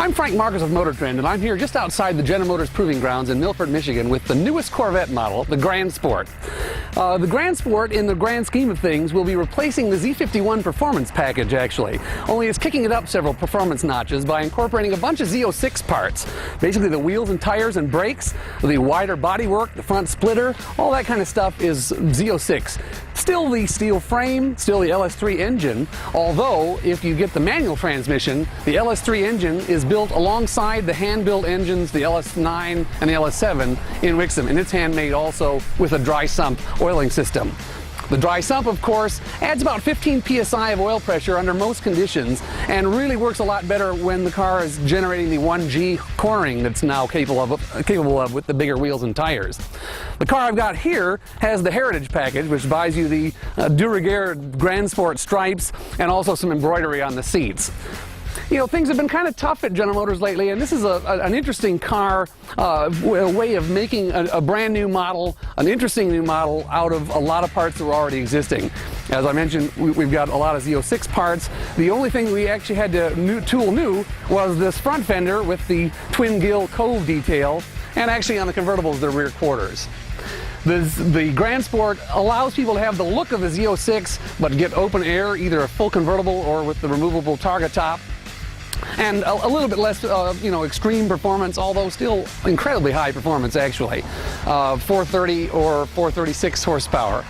I'm Frank Marcus of Motor Trend, and I'm here just outside the General Motors Proving Grounds in Milford, Michigan with the newest Corvette model, the Grand Sport. The Grand Sport, in the grand scheme of things, will be replacing the Z51 performance package, actually. Only it's kicking it up several performance notches by incorporating a bunch of Z06 parts. Basically the wheels and tires and brakes, the wider bodywork, the front splitter, all that kind of stuff is Z06. Still the steel frame, still the LS3 engine, although if you get the manual transmission, the LS3 engine is built alongside the hand-built engines, the LS9 and the LS7 in Wixom, and it's handmade also with a dry sump oiling system. The dry sump, of course, adds about 15 psi of oil pressure under most conditions and really works a lot better when the car is generating the 1G coring that's now capable of with the bigger wheels and tires. The car I've got here has the Heritage package, which buys you the de rigueur Grand Sport stripes and also some embroidery on the seats. You know, things have been kind of tough at General Motors lately, and this is an interesting car, a way of making a brand new model, an interesting new model out of a lot of parts that were already existing. As I mentioned, we've got a lot of Z06 parts. The only thing we actually had to tool new was this front fender with the twin gill cove detail, and actually on the convertibles, the rear quarters. The Grand Sport allows people to have the look of the Z06, but get open air, either a full convertible or with the removable targa top. And a little bit less, extreme performance, although still incredibly high performance, actually. 430 or 436 horsepower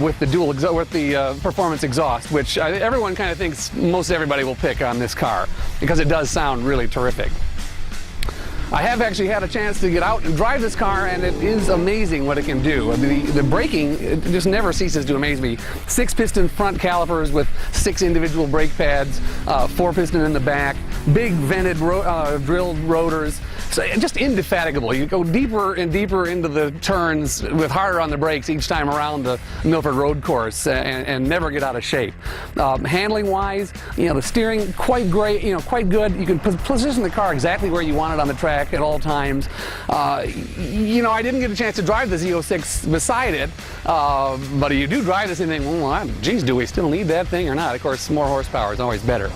with the performance exhaust, which everyone kind of thinks most everybody will pick on this car because it does sound really terrific. I have actually had a chance to get out and drive this car, and it is amazing what it can do. The braking, it just never ceases to amaze me. 6-piston front calipers with 6 individual brake pads, 4-piston in the back, big vented drilled rotors. So just indefatigable. You go deeper and deeper into the turns with harder on the brakes each time around the Milford road course and never get out of shape. Handling wise, the steering quite great, quite good. You can position the car exactly where you want it on the track at all times. I didn't get a chance to drive the Z06 beside it, but you do drive this and think, well, geez, do we still need that thing or not? Of course, more horsepower is always better.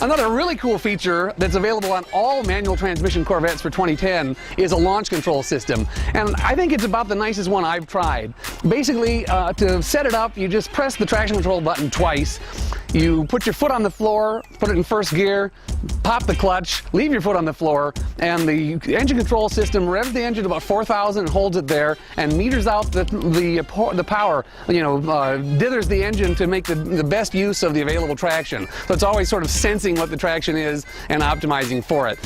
Another really cool feature that's available on all manual transmission Corvettes for 2010 is a launch control system. And I think it's about the nicest one I've tried. Basically, to set it up, you just press the traction control button twice. You put your foot on the floor, put it in first gear, pop the clutch, leave your foot on the floor, and the engine control system revs the engine to about 4,000 and holds it there and meters out the power, dithers the engine to make the best use of the available traction. So it's always sort of sensing what the traction is and optimizing for it.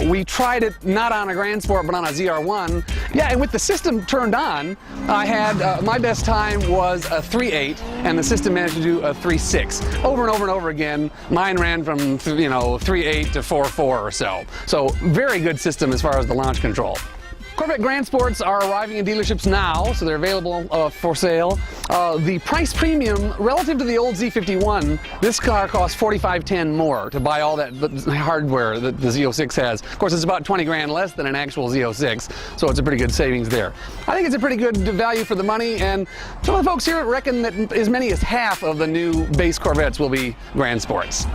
We tried it not on a Grand Sport but on a ZR1. Yeah, and with the system turned on, I had my best time was a 3.8 and the system managed to do a 3.6. Over and over and over again. Mine ran from 3.8 to 4.4 or so. So very good system as far as the launch control. Corvette Grand Sports are arriving in dealerships now, so they're available for sale. The price premium relative to the old Z51, this car costs $45,10 more to buy all that hardware that the Z06 has. Of course, it's about 20 grand less than an actual Z06, so it's a pretty good savings there. I think it's a pretty good value for the money, and some of the folks here reckon that as many as half of the new base Corvettes will be Grand Sports.